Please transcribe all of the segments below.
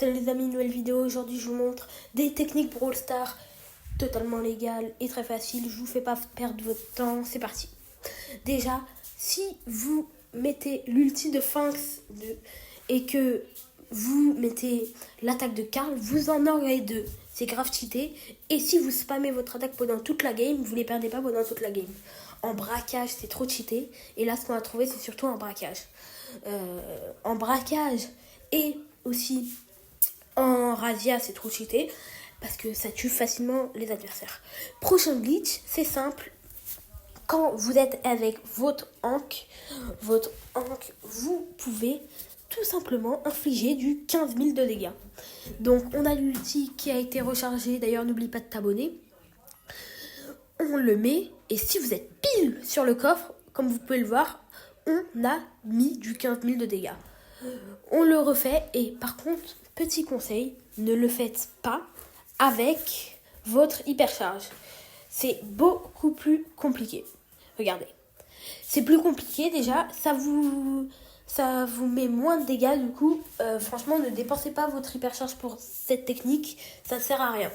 Salut les amis, nouvelle vidéo. Aujourd'hui je vous montre des techniques Brawl Stars totalement légales et très faciles. Je vous fais pas perdre votre temps, c'est parti. Déjà, si vous mettez l'ulti de Finks et que vous mettez l'attaque de Karl, vous en aurez deux. C'est grave cheaté. Et si vous spammez votre attaque pendant toute la game, vous les perdez pas pendant toute la game. En braquage, c'est trop cheaté. Et là, ce qu'on a trouvé, c'est surtout en braquage. En braquage et aussi en razzia, c'est trop cheaté parce que ça tue facilement les adversaires. Prochain glitch, c'est simple. Quand vous êtes avec votre Hank, vous pouvez tout simplement infliger du 15 000 de dégâts. Donc on a l'ulti qui a été rechargé. D'ailleurs, n'oublie pas de t'abonner. On le met et si vous êtes pile sur le coffre, comme vous pouvez le voir, on a mis du 15 000 de dégâts. On le refait et par contre, petit conseil, ne le faites pas avec votre hypercharge. C'est beaucoup plus compliqué. Regardez. C'est plus compliqué déjà, ça vous met moins de dégâts du coup. Franchement, ne dépensez pas votre hypercharge pour cette technique, ça ne sert à rien.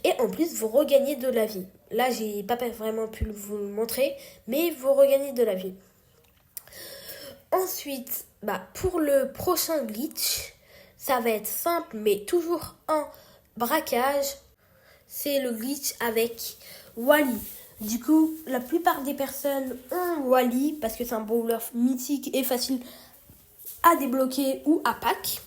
Et en plus, vous regagnez de la vie. Là, j'ai pas vraiment pu vous le montrer, mais vous regagnez de la vie. Ensuite, pour le prochain glitch, ça va être simple, mais toujours en braquage. C'est le glitch avec Wally. Du coup, la plupart des personnes ont Wally parce que c'est un brawler mythique et facile à débloquer ou à pack.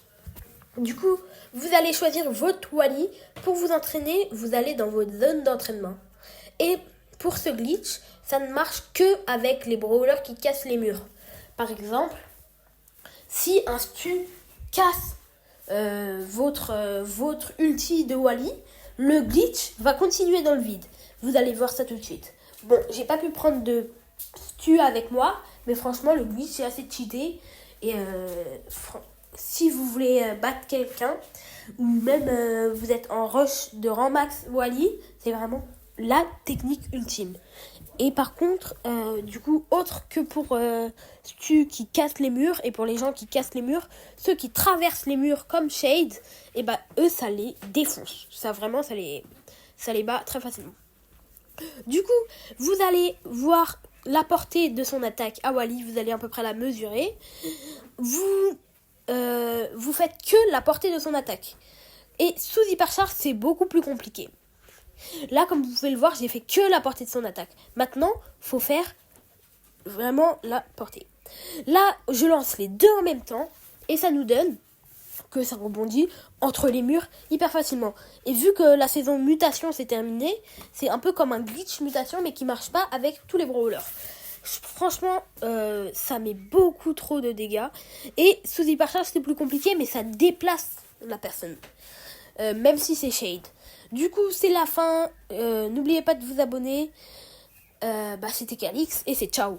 Du coup, vous allez choisir votre Wally. Pour vous entraîner, vous allez dans votre zone d'entraînement. Et pour ce glitch, ça ne marche que avec les brawlers qui cassent les murs. Par exemple, si un stu casse votre ulti de Wally, le glitch va continuer dans le vide. Vous allez voir ça tout de suite. Bon, j'ai pas pu prendre de stu avec moi, mais franchement, le glitch est assez cheaté. Et si vous voulez battre quelqu'un, ou même vous êtes en rush de rang max Wally, c'est vraiment la technique ultime. Et par contre, du coup, autre que pour stu qui casse les murs, et pour les gens qui cassent les murs, ceux qui traversent les murs comme Shade, et eux, ça les défonce. Ça vraiment, ça les bat très facilement. Du coup, vous allez voir la portée de son attaque à Wally, vous allez à peu près la mesurer. Vous faites que la portée de son attaque. Et sous hypercharge, c'est beaucoup plus compliqué. Là, comme vous pouvez le voir, j'ai fait que la portée de son attaque. Maintenant, faut faire vraiment la portée. Là, je lance les deux en même temps et ça nous donne que ça rebondit entre les murs hyper facilement. Et vu que la saison mutation s'est terminée, c'est un peu comme un glitch mutation mais qui marche pas avec tous les brawlers. Franchement, ça met beaucoup trop de dégâts. Et sous hypercharge, c'est plus compliqué, mais ça déplace la personne. Même si c'est Shade. Du coup, c'est la fin. N'oubliez pas de vous abonner. C'était Calix et c'est ciao.